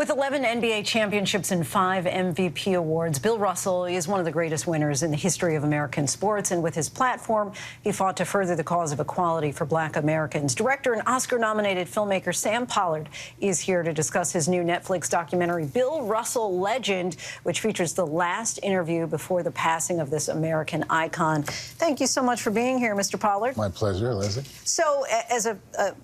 With 11 NBA championships and 5 MVP awards, Bill Russell is one of the greatest winners in the history of American sports. And with his platform, he fought to further the cause of equality for Black Americans. Director and Oscar-nominated filmmaker Sam Pollard is here to discuss his new Netflix documentary, Bill Russell Legend, which features the last interview before the passing of this American icon. Thank you so much for being here, Mr. Pollard. My pleasure, Leslie. So, as a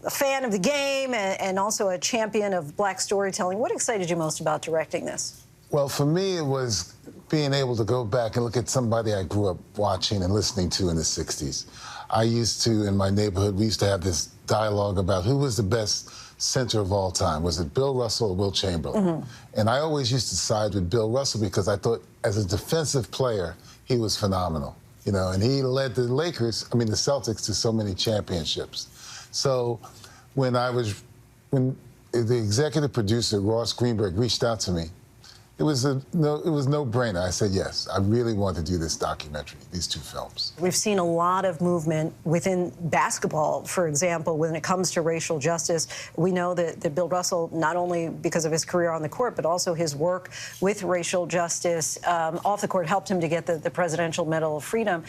fan of the game and also a champion of Black storytelling, what excited you most about directing this? Well, for me, it was being able to go back and look at somebody I grew up watching and listening to in the 60s. I used to, in my neighborhood, we used to have this dialogue about who was the best center of all time. Was it Bill Russell or Will Chamberlain? Mm-hmm. And I always used to side with Bill Russell because I thought, as a defensive player, he was phenomenal. You know, and he led the the Celtics, to so many championships. So when the executive producer, Ross Greenberg, reached out to me, it was a no-brainer. I said, yes, I really want to do this documentary, these 2 films. We've seen a lot of movement within basketball, for example, when it comes to racial justice. We know that Bill Russell, not only because of his career on the court, but also his work with racial justice off the court, helped him to get the Presidential Medal of Freedom.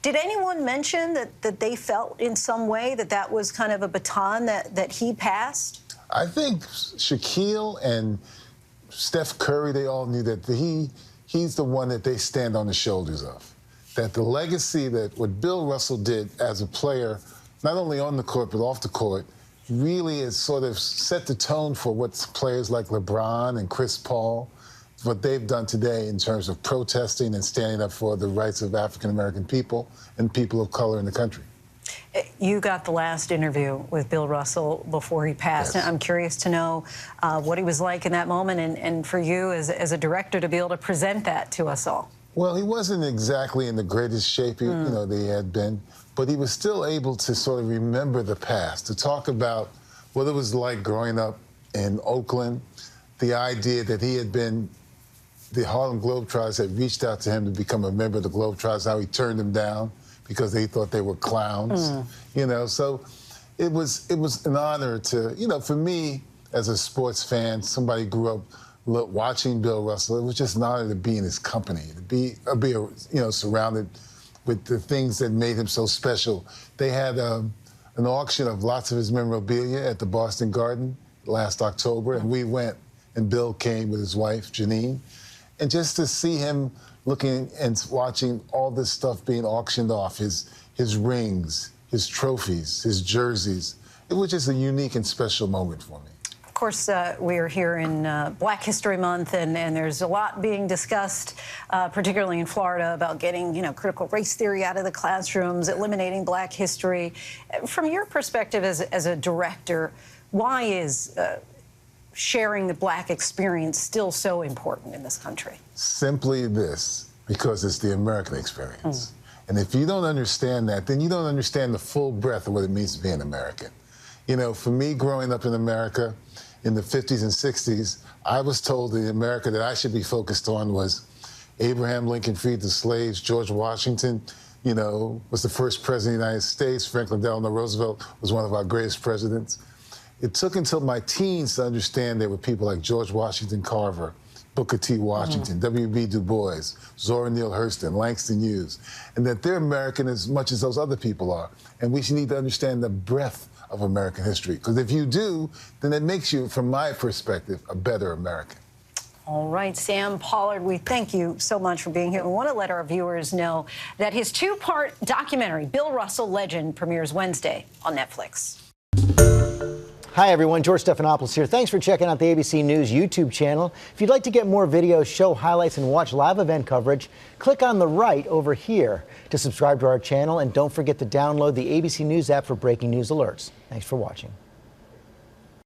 Did anyone mention that they felt in some way that was kind of a baton that he passed? I think Shaquille and Steph Curry, they all knew that he's the one that they stand on the shoulders of. That the legacy that what Bill Russell did as a player, not only on the court but off the court, really has sort of set the tone for what players like LeBron and Chris Paul, what they've done today in terms of protesting and standing up for the rights of African-American people and people of color in the country. You got the last interview with Bill Russell before he passed. Yes. I'm curious to know what he was like in that moment, and for you as a director to be able to present that to us all. Well, he wasn't exactly in the greatest shape that he had been, but he was still able to sort of remember the past, to talk about what it was like growing up in Oakland, the idea that he had been, the Harlem Globetrotters had reached out to him to become a member of the Globetrotters, how he turned them down because they thought they were clowns, so it was an honor to, for me as a sports fan, somebody grew up watching Bill Russell, it was just an honor to be in his company, to be surrounded with the things that made him so special. They had an auction of lots of his memorabilia at the Boston Garden last October, and we went, and Bill came with his wife, Janine, and just to see him looking and watching all this stuff being auctioned off, his rings, his trophies, his jerseys. It was just a unique and special moment for me. Of course, we are here in Black History Month, and there's a lot being discussed, particularly in Florida, about getting, critical race theory out of the classrooms, eliminating Black history. From your perspective as a director, why is sharing the Black experience still so important in this country? Simply this, because it's the American experience. And if you don't understand that, then you don't understand the full breadth of what it means to be an American. For me, growing up in America in the 50s and 60s, I was told the America that I should be focused on was Abraham Lincoln freed the slaves, George Washington, was the first president of the United States, Franklin Delano Roosevelt was one of our greatest presidents. It took until my teens to understand there were people like George Washington Carver, Booker T. Washington, W.B. Du Bois, Zora Neale Hurston, Langston Hughes, and that they're American as much as those other people are. And we should need to understand the breadth of American history, because if you do, then it makes you, from my perspective, a better American. All right, Sam Pollard, we thank you so much for being here. We want to let our viewers know that his 2-part documentary, Bill Russell Legend, premieres Wednesday on Netflix. Hi, everyone. George Stephanopoulos here. Thanks for checking out the ABC News YouTube channel. If you'd like to get more videos, show highlights, and watch live event coverage, click on the right over here to subscribe to our channel. And don't forget to download the ABC News app for breaking news alerts. Thanks for watching.